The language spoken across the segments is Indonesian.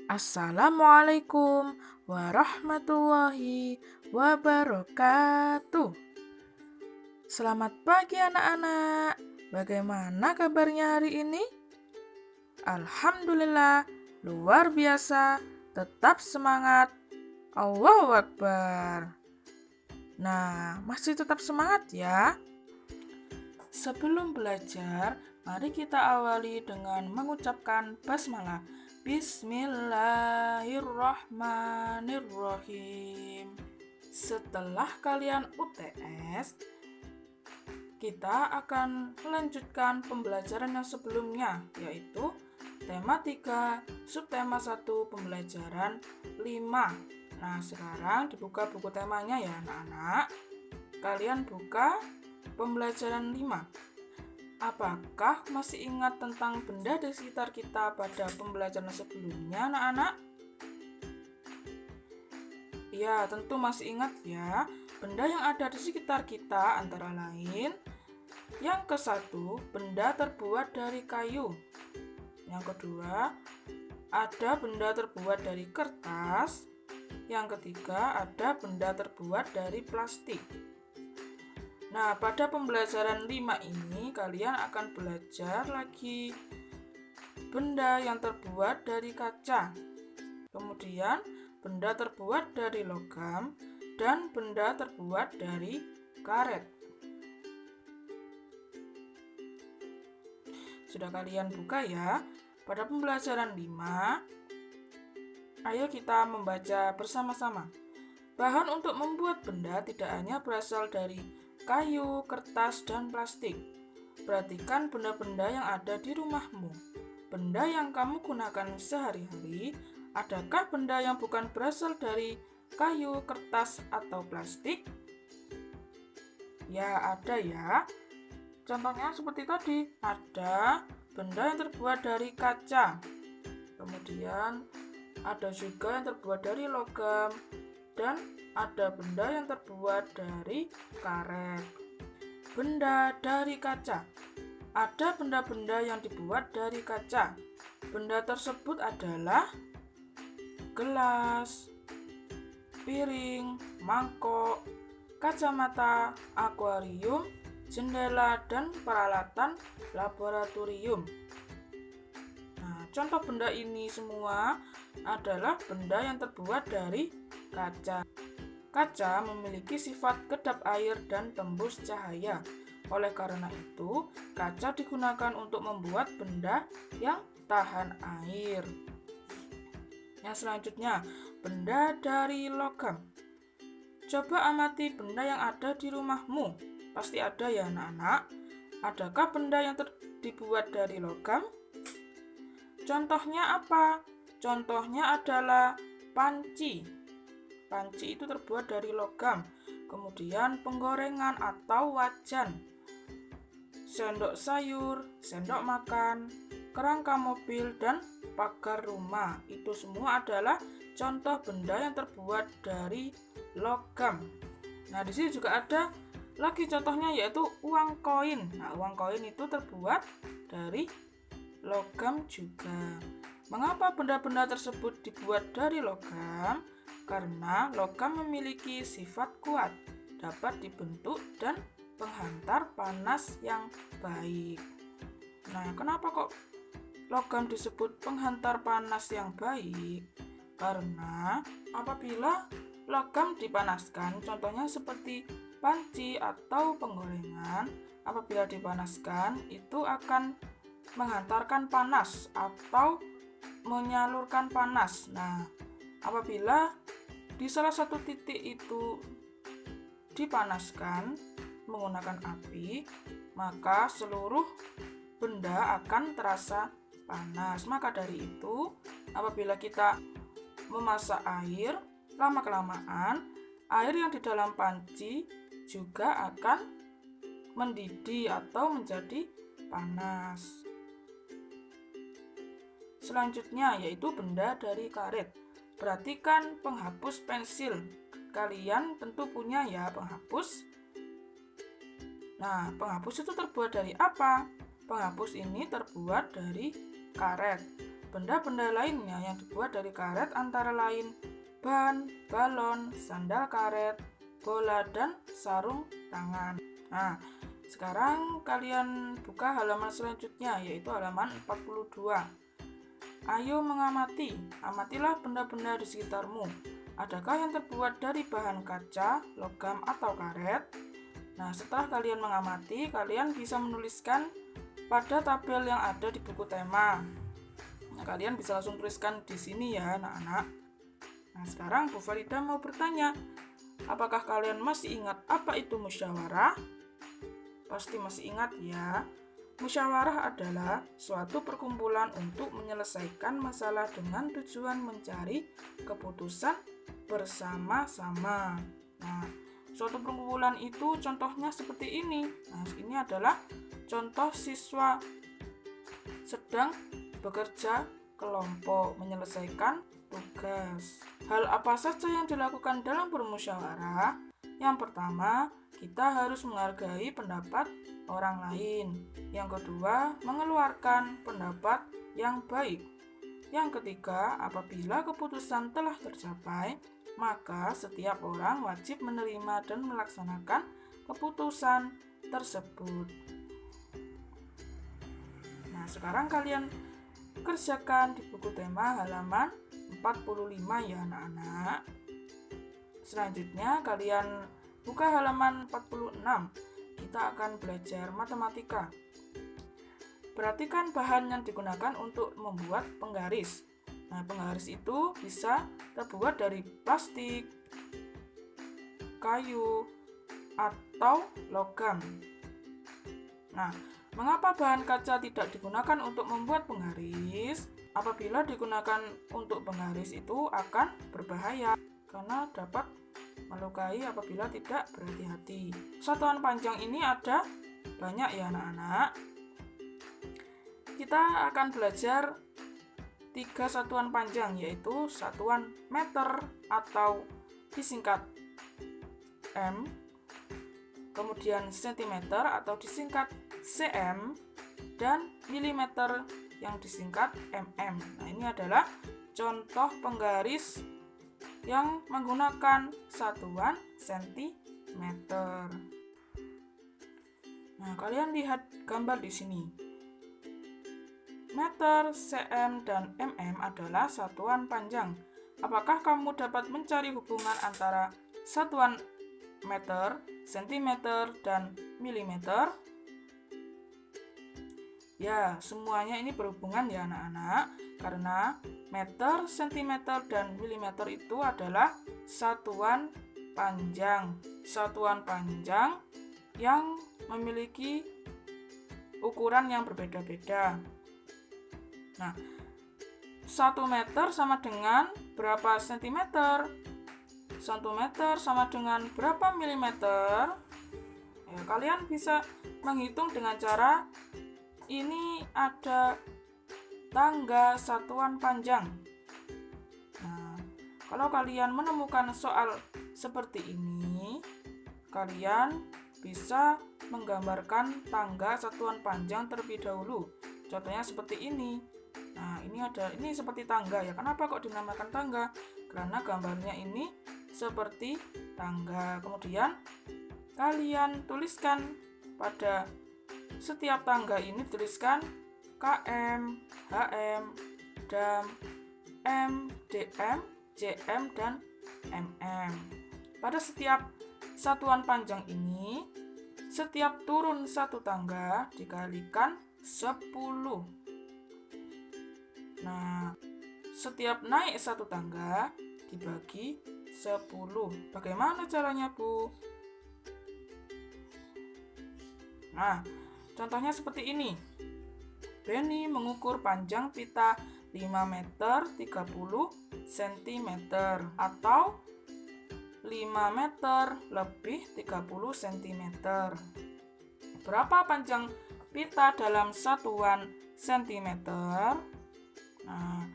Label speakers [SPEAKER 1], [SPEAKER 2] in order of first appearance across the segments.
[SPEAKER 1] Assalamualaikum warahmatullahi wabarakatuh. Selamat pagi anak-anak. Bagaimana kabarnya hari ini? Alhamdulillah, luar biasa. Tetap semangat. Allahu Akbar. Nah, masih tetap semangat ya. Sebelum belajar, mari kita awali dengan mengucapkan basmalah. Bismillahirrahmanirrahim. Setelah kalian UTS, kita akan melanjutkan pembelajaran yang sebelumnya, yaitu tema 3, subtema 1, pembelajaran 5. Nah, sekarang dibuka buku temanya ya anak-anak. Kalian buka pembelajaran 5. Apakah masih ingat tentang benda di sekitar kita pada pembelajaran sebelumnya, anak-anak? Ya, tentu masih ingat ya. Benda yang ada di sekitar kita antara lain, yang ke-1, benda terbuat dari kayu. Yang kedua, ada benda terbuat dari kertas. Yang ketiga, ada benda terbuat dari plastik. Nah, pada pembelajaran 5 ini kalian akan belajar lagi benda yang terbuat dari kaca. Kemudian, benda terbuat dari logam dan benda terbuat dari karet. Sudah kalian buka ya? Pada pembelajaran 5, ayo kita membaca bersama-sama. Bahan untuk membuat benda tidak hanya berasal dari kayu, kertas, dan plastik. Perhatikan benda-benda yang ada di rumahmu. Benda yang kamu gunakan sehari-hari, adakah benda yang bukan berasal dari kayu, kertas, atau plastik? Ya, ada ya. Contohnya seperti tadi, ada benda yang terbuat dari kaca. Kemudian ada juga yang terbuat dari logam. Dan ada benda yang terbuat dari karet. Benda dari kaca. Ada benda-benda yang dibuat dari kaca. Benda tersebut adalah gelas, piring, mangkok, kacamata, akuarium, jendela, dan peralatan laboratorium. Nah, contoh benda ini semua adalah benda yang terbuat dari kaca. Kaca memiliki sifat kedap air dan tembus cahaya. Oleh karena itu, kaca digunakan untuk membuat benda yang tahan air. Yang selanjutnya, benda dari logam. Coba amati benda yang ada di rumahmu. Pasti ada ya anak-anak. Adakah benda yang dibuat dari logam? Contohnya apa? Contohnya adalah panci. Panci itu terbuat dari logam. Kemudian penggorengan atau wajan, sendok sayur, sendok makan, kerangka mobil, dan pagar rumah. Itu semua adalah contoh benda yang terbuat dari logam. Nah, di sini juga ada lagi contohnya yaitu uang koin. Nah, uang koin itu terbuat dari logam juga. Mengapa benda-benda tersebut dibuat dari logam? Karena logam memiliki sifat kuat, dapat dibentuk dan penghantar panas yang baik. Nah, kenapa kok logam disebut penghantar panas yang baik? Karena apabila logam dipanaskan, contohnya seperti panci atau penggorengan, apabila dipanaskan itu akan menghantarkan panas atau menyalurkan panas. Nah, apabila di salah satu titik itu dipanaskan menggunakan api, maka seluruh benda akan terasa panas. Maka dari itu, apabila kita memasak air, lama-kelamaan air yang di dalam panci juga akan mendidih atau menjadi panas. Selanjutnya yaitu benda dari karet. Perhatikan penghapus pensil. Kalian tentu punya ya penghapus. Nah, penghapus itu terbuat dari apa? Penghapus ini terbuat dari karet. Benda-benda lainnya yang dibuat dari karet antara lain ban, balon, sandal karet, bola, dan sarung tangan. Nah, sekarang kalian buka halaman selanjutnya, yaitu halaman 42. Ayo mengamati, amatilah benda-benda di sekitarmu. Adakah yang terbuat dari bahan kaca, logam, atau karet? Nah, setelah kalian mengamati, kalian bisa menuliskan pada tabel yang ada di buku tema. Nah, kalian bisa langsung tuliskan di sini ya, anak-anak. Nah, sekarang Bu Farida mau bertanya, apakah kalian masih ingat apa itu musyawarah? Pasti masih ingat ya. Musyawarah adalah suatu perkumpulan untuk menyelesaikan masalah dengan tujuan mencari keputusan bersama-sama. Nah, suatu perkumpulan itu contohnya seperti ini. Nah, ini adalah contoh siswa sedang bekerja kelompok menyelesaikan tugas. Hal apa saja yang dilakukan dalam bermusyawarah? Yang pertama, kita harus menghargai pendapat orang lain. Yang kedua, mengeluarkan pendapat yang baik. Yang ketiga, apabila keputusan telah tercapai, maka setiap orang wajib menerima dan melaksanakan keputusan tersebut. Nah, sekarang kalian kerjakan di buku tema halaman 45 ya anak-anak. Selanjutnya kalian buka halaman 46. Kita akan belajar matematika. Perhatikan bahan yang digunakan untuk membuat penggaris. Nah, penggaris itu bisa terbuat dari plastik, kayu, atau logam. Nah, mengapa bahan kaca tidak digunakan untuk membuat penggaris? Apabila digunakan untuk penggaris itu akan berbahaya karena dapat melukai apabila tidak berhati-hati. Satuan panjang ini ada banyak ya anak-anak. Kita akan belajar 3 satuan panjang, yaitu satuan meter atau disingkat M, kemudian sentimeter atau disingkat cm, dan milimeter yang disingkat mm. Nah, ini adalah contoh penggaris yang menggunakan satuan sentimeter. Nah, kalian lihat gambar di sini. Meter, cm, dan mm adalah satuan panjang. Apakah kamu dapat mencari hubungan antara satuan meter, sentimeter, dan milimeter? Ya, semuanya ini berhubungan ya anak-anak, karena meter, sentimeter, dan milimeter itu adalah satuan panjang. Satuan panjang yang memiliki ukuran yang berbeda-beda. Nah, 1 meter sama dengan berapa sentimeter? 1 meter sama dengan berapa milimeter? Ya, kalian bisa menghitung dengan cara ini ada tangga satuan panjang. Nah, kalau kalian menemukan soal seperti ini, kalian bisa menggambarkan tangga satuan panjang terlebih dahulu. Contohnya seperti ini. Nah, ini seperti tangga ya. Kenapa kok dinamakan tangga? Karena gambarnya ini seperti tangga. Kemudian kalian tuliskan pada setiap tangga ini, tuliskan km, hm, dam, m, dm, cm, dan mm. Pada setiap satuan panjang ini, setiap turun satu tangga dikalikan 10. Nah, setiap naik satu tangga dibagi 10. Bagaimana caranya, Bu? Nah, contohnya seperti ini. Benny mengukur panjang pita 5 meter 30 cm atau 5 meter lebih 30 cm. Berapa panjang pita dalam satuan sentimeter? Nah,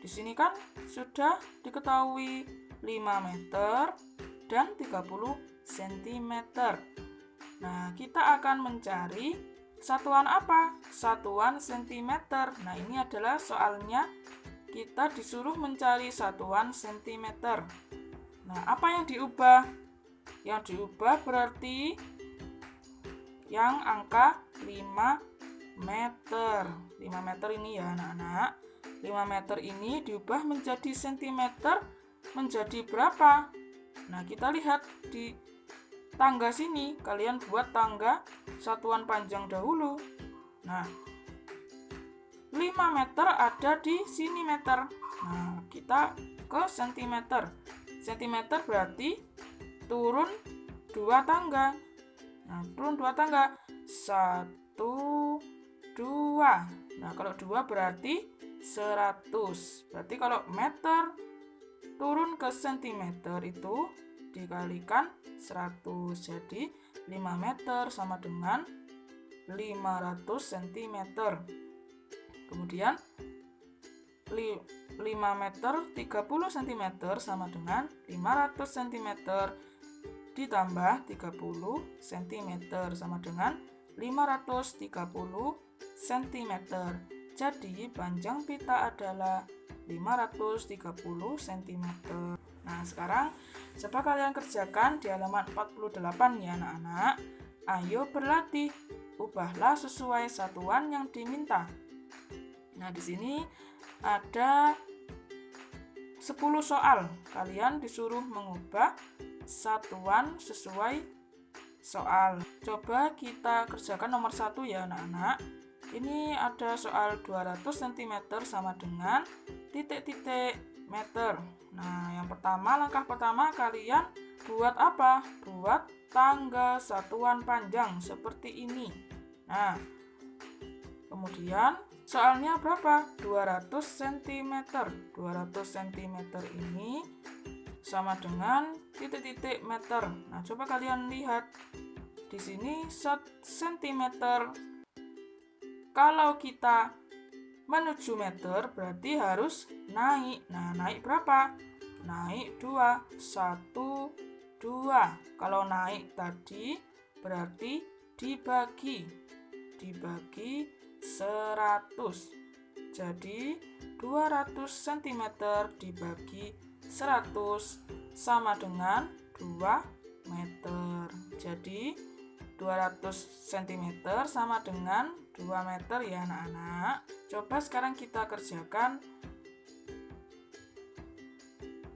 [SPEAKER 1] di sini kan sudah diketahui 5 meter dan 30 cm. Nah, kita akan mencari satuan apa? Satuan sentimeter. Nah, ini adalah soalnya kita disuruh mencari satuan sentimeter. Nah, apa yang diubah? Yang diubah berarti yang angka 5 meter. 5 meter ini ya anak-anak. 5 meter ini diubah menjadi sentimeter menjadi berapa? Nah, kita lihat di tangga sini. Kalian buat tangga satuan panjang dahulu. Nah, 5 meter ada di sini meter. Nah, kita ke sentimeter. Sentimeter berarti turun 2 tangga. Nah, turun 2 tangga. 1, 2. Nah, kalau 2 berarti 100. Berarti kalau meter turun ke sentimeter itu dikalikan 100. Jadi 5 meter sama dengan 500 cm. Kemudian 5 meter 30 cm sama dengan 500 cm ditambah 30 cm sama dengan 530 cm. Jadi panjang pita adalah 530 cm. Nah, sekarang coba kalian kerjakan di halaman 48 ya anak-anak. Ayo berlatih, ubahlah sesuai satuan yang diminta. Nah, di sini ada 10 soal. Kalian disuruh mengubah satuan sesuai soal. Coba kita kerjakan nomor 1 ya anak-anak. Ini ada soal 200 cm sama dengan titik-titik meter. Nah, yang pertama, langkah pertama kalian buat apa? Buat tangga satuan panjang seperti ini. Nah, kemudian soalnya berapa? 200 cm. 200 cm ini sama dengan titik-titik meter. Nah, coba kalian lihat. Di sini cm. Kalau kita menuju meter berarti harus naik. Nah, naik berapa? Naik 2. 1, 2. Kalau naik tadi berarti dibagi 100. Jadi 200 cm dibagi 100 sama dengan 2 meter. Jadi 200 cm sama dengan 2 meter ya anak-anak. Coba sekarang kita kerjakan.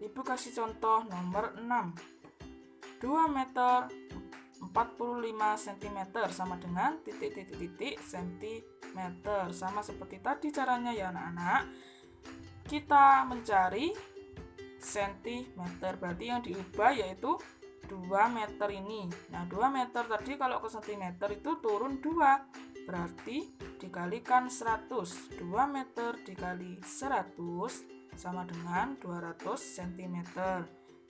[SPEAKER 1] Ibu kasih contoh nomor 6. 2 meter 45 cm sama dengan titik-titik cm. Sama seperti tadi caranya ya anak-anak. Kita mencari cm. Berarti yang diubah yaitu 2 meter ini. Nah, 2 meter tadi kalau ke cm itu turun 2. Berarti dikalikan 100. 2 meter dikali 100 sama dengan 200 cm.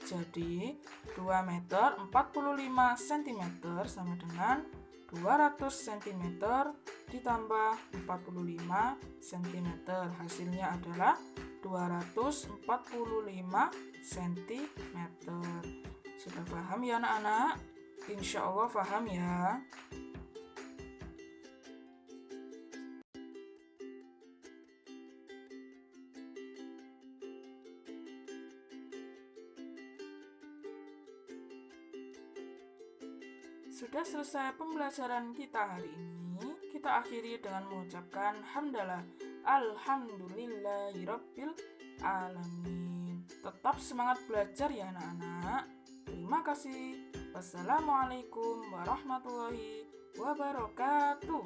[SPEAKER 1] Jadi 2 meter 45 cm sama dengan 200 cm ditambah 45 cm. Hasilnya adalah 245 cm. Sudah paham ya anak-anak? Insya Allah paham ya. Sudah selesai pembelajaran kita hari ini. Kita akhiri dengan mengucapkan hamdalah. Alhamdulillahirabbil alamin. Tetap semangat belajar ya anak-anak. Terima kasih. Wassalamualaikum warahmatullahi wabarakatuh.